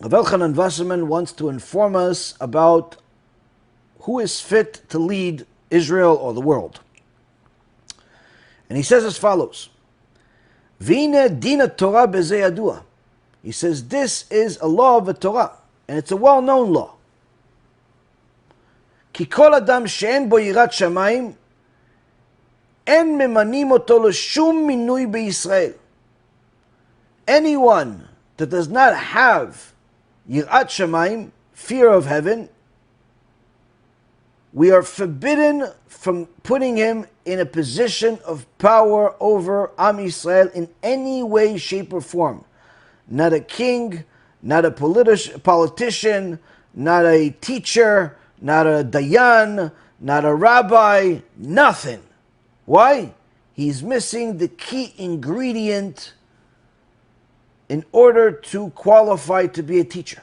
Rav Elchonon Wasserman wants to inform us about who is fit to lead Israel or the world. And he says as follows, V'ine dina Torah b'zeh yadua. He says this is a law of the Torah, and it's a well-known law. Ki kol adam she'en bo yirat shamayim, en memanim oto l'shum minui b'Yisrael. Anyone that does not have Yirat Shamayim, fear of heaven, we are forbidden from putting him in a position of power over Am Yisrael in any way, shape, or form. Not a king, not a politician, not a teacher, not a dayan, not a rabbi, nothing. Why? He's missing the key ingredient in order to qualify to be a teacher.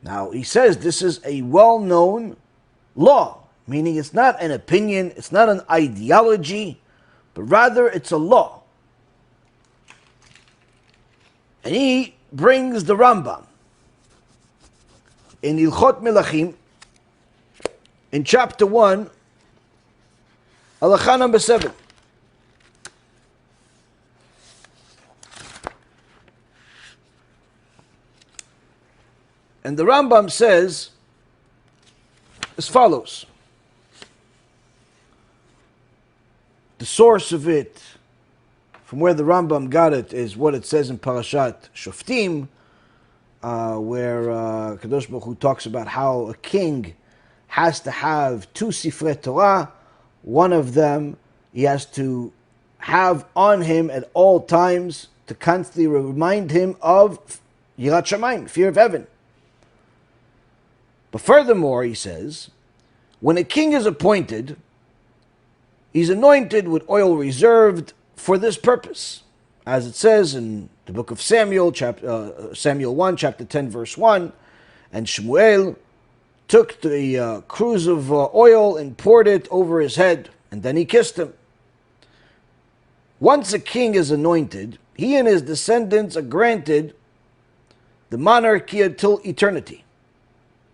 Now, he says this is a well-known law, meaning it's not an opinion, it's not an ideology, but rather it's a law. And he brings the Rambam in Hilchot Melachim, in chapter 1, Halakha number 7. And the Rambam says as follows. The source of it, from where the Rambam got it, is what it says in Parashat Shoftim, where Kadosh Baruch Hu talks about how a king has to have 2 Sifrei Torah. One of them he has to have on him at all times to constantly remind him of Yirat Shamayim, fear of heaven. But furthermore, he says, when a king is appointed, he's anointed with oil reserved for this purpose. As it says in the book of Samuel, Samuel 1, chapter 10, verse 1, and Shmuel took the cruse of oil and poured it over his head, and then he kissed him. Once a king is anointed, he and his descendants are granted the monarchy until eternity.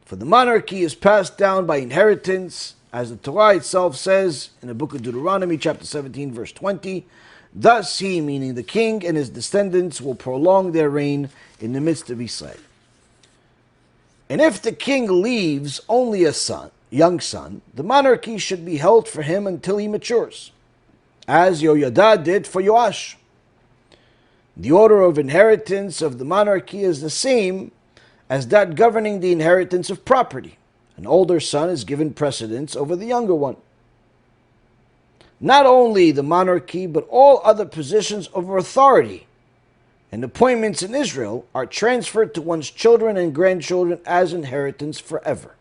For the monarchy is passed down by inheritance, as the Torah itself says in the book of Deuteronomy, chapter 17, verse 20, thus he, meaning the king, and his descendants will prolong their reign in the midst of Israel. And if the king leaves only a son, young son, the monarchy should be held for him until he matures, as Yoyada did for Yoash. The order of inheritance of the monarchy is the same as that governing the inheritance of property. An older son is given precedence over the younger one. Not only the monarchy, but all other positions of authority and appointments in Israel are transferred to one's children and grandchildren as inheritance forever.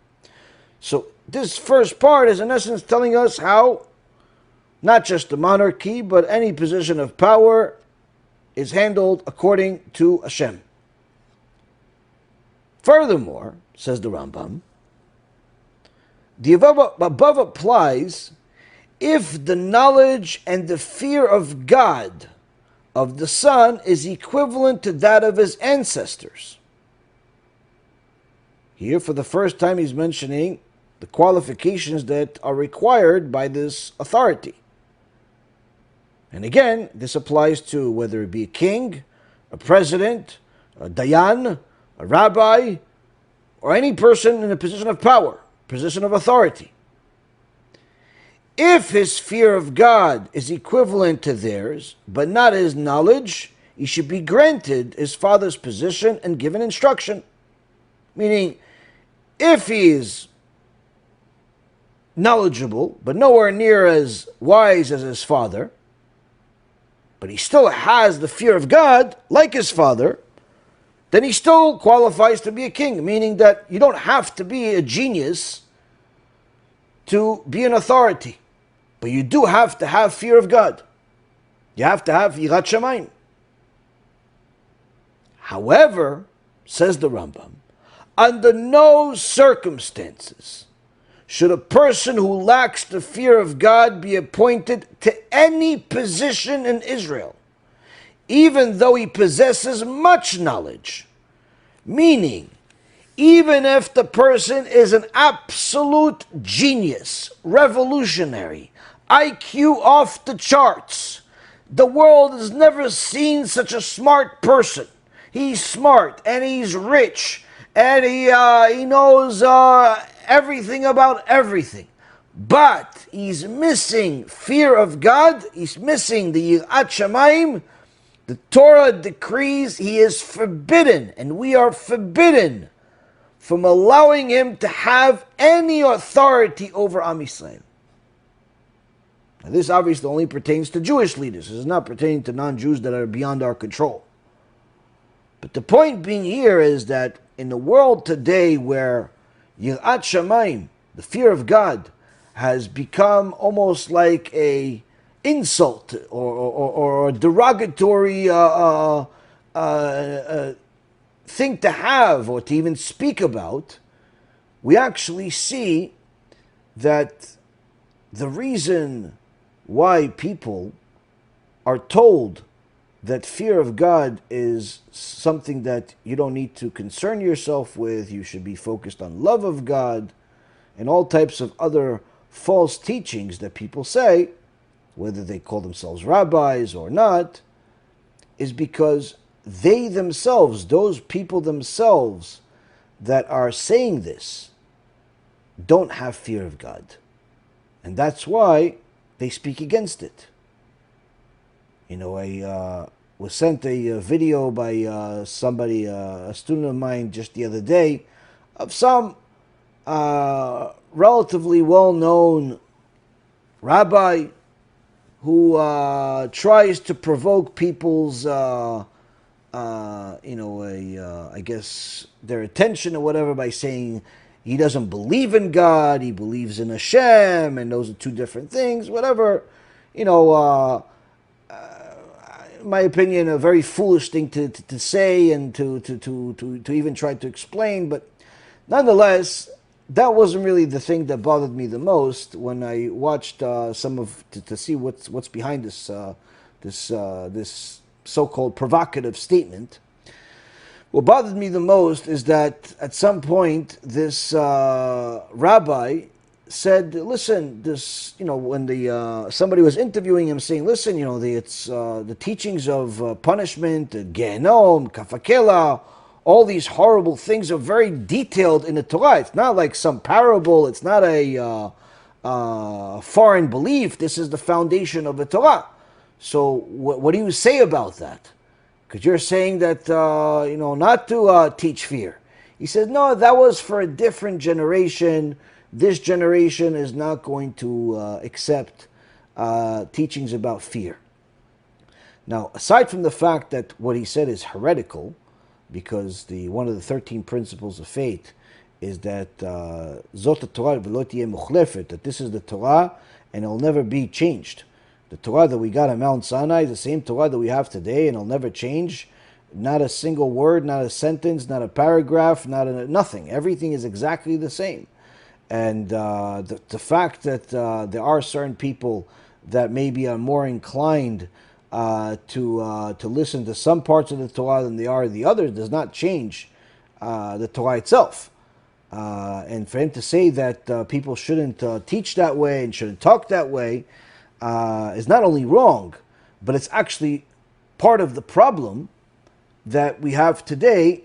So this first part is in essence telling us how not just the monarchy, but any position of power is handled according to Hashem. Furthermore, says the Rambam, the above applies if the knowledge and the fear of God of the son is equivalent to that of his ancestors. Here, for the first time, he's mentioning the qualifications that are required by this authority. And again, this applies to whether it be a king, a president, a dayan, a rabbi, or any person in a position of power, position of authority. If his fear of God is equivalent to theirs, but not his knowledge, he should be granted his father's position and given instruction. Meaning, if he is knowledgeable, but nowhere near as wise as his father, but he still has the fear of God, like his father, then he still qualifies to be a king, meaning that you don't have to be a genius to be an authority, but you do have to have fear of God. You have to have Yirat Shamayim. However, says the Rambam, under no circumstances should a person who lacks the fear of God be appointed to any position in Israel, even though he possesses much knowledge, Meaning, even if the person is an absolute genius, revolutionary, IQ off the charts, the world has never seen such a smart person. He's smart and he's rich and he knows everything about everything. But he's missing fear of God. He's missing the Yirat Shamayim. The Torah decrees he is forbidden, and we are forbidden from allowing him to have any authority over Am Yisrael. Now, this obviously only pertains to Jewish leaders. This is not pertaining to non-Jews that are beyond our control. But the point being here is that in the world today where Yirat Shamayim, the fear of God, has become almost like a insult or a derogatory thing to have or to even speak about, we actually see that the reason why people are told that fear of God is something that you don't need to concern yourself with, you should be focused on love of God, and all types of other false teachings that people say, whether they call themselves rabbis or not, is because they themselves, those people themselves that are saying this, don't have fear of God. And that's why they speak against it. You know, I was sent a video by somebody, a student of mine just the other day, of some relatively well-known rabbi who tries to provoke people's, I guess, their attention or whatever by saying he doesn't believe in God, he believes in Hashem, and those are two different things, whatever. You know, in my opinion, a very foolish thing to say and to even try to explain, but nonetheless, that wasn't really the thing that bothered me the most when I watched some of to see what's behind this this so-called provocative statement. What bothered me the most is that at some point this rabbi said, "Listen, this when the somebody was interviewing him, saying, listen, it's the teachings of punishment, Gehenom, Kafakela." All these horrible things are very detailed in the Torah. It's not like some parable. It's not a foreign belief. This is the foundation of the Torah. So what do you say about that? Because you're saying that, not to teach fear. He says, no, that was for a different generation. This generation is not going to accept teachings about fear. Now, aside from the fact that what he said is heretical, because one of the 13 principles of faith is that Zot Torah v'lo tiyeh muchlefet, that this is the Torah and it'll never be changed. The Torah that we got on Mount Sinai is the same Torah that we have today, and it'll never change. Not a single word, not a sentence, not a paragraph, nothing. Everything is exactly the same. And the fact that there are certain people that maybe are more inclined to listen to some parts of the Torah than they are the others does not change the Torah itself. And for him to say that people shouldn't teach that way and shouldn't talk that way is not only wrong, but it's actually part of the problem that we have today,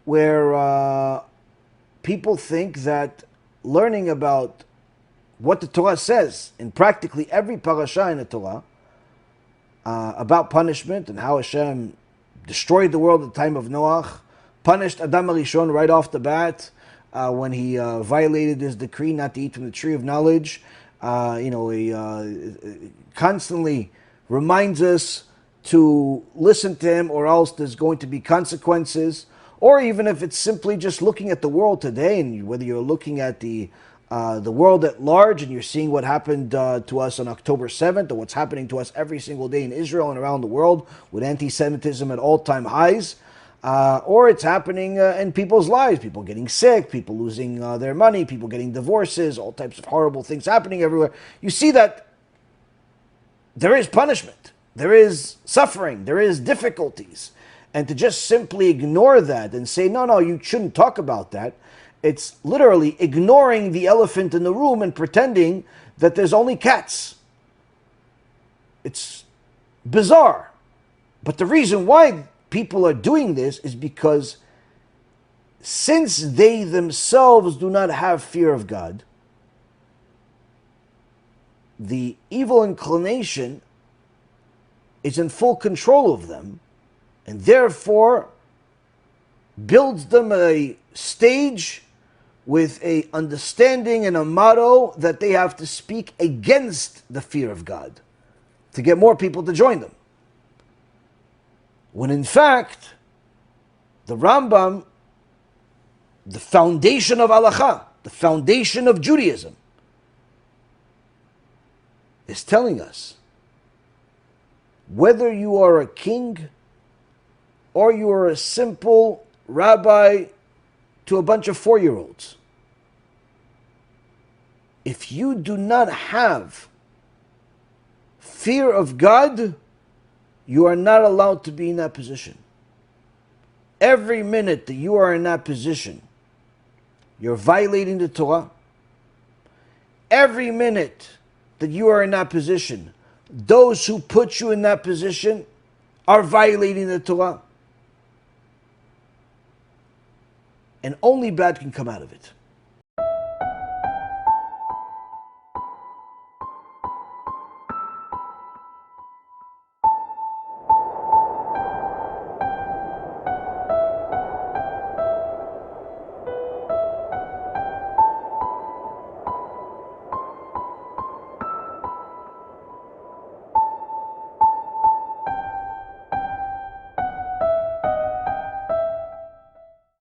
where people think that learning about what the Torah says in practically every parasha in the Torah, about punishment and how Hashem destroyed the world at the time of Noach, punished Adam HaRishon right off the bat when he violated his decree not to eat from the tree of knowledge. He constantly reminds us to listen to him, or else there's going to be consequences. Or even if it's simply just looking at the world today, and whether you're looking at the world at large and you're seeing what happened to us on October 7th, or what's happening to us every single day in Israel and around the world with anti-Semitism at all-time highs, or it's happening in people's lives, people getting sick, people losing their money, people getting divorces, all types of horrible things happening everywhere. You see that there is punishment, there is suffering, there is difficulties. And to just simply ignore that and say, no, you shouldn't talk about that, it's literally ignoring the elephant in the room and pretending that there's only cats. It's bizarre. But the reason why people are doing this is because since they themselves do not have fear of God, the evil inclination is in full control of them, and therefore builds them a stage with a understanding and a motto that they have to speak against the fear of God to get more people to join them. When in fact, the Rambam, the foundation of halakha, the foundation of Judaism, is telling us whether you are a king or you are a simple rabbi to a bunch of 4-year-olds, if you do not have fear of God, you are not allowed to be in that position. Every minute that you are in that position, you're violating the Torah. Every minute that you are in that position, those who put you in that position are violating the Torah. And only bad can come out of it.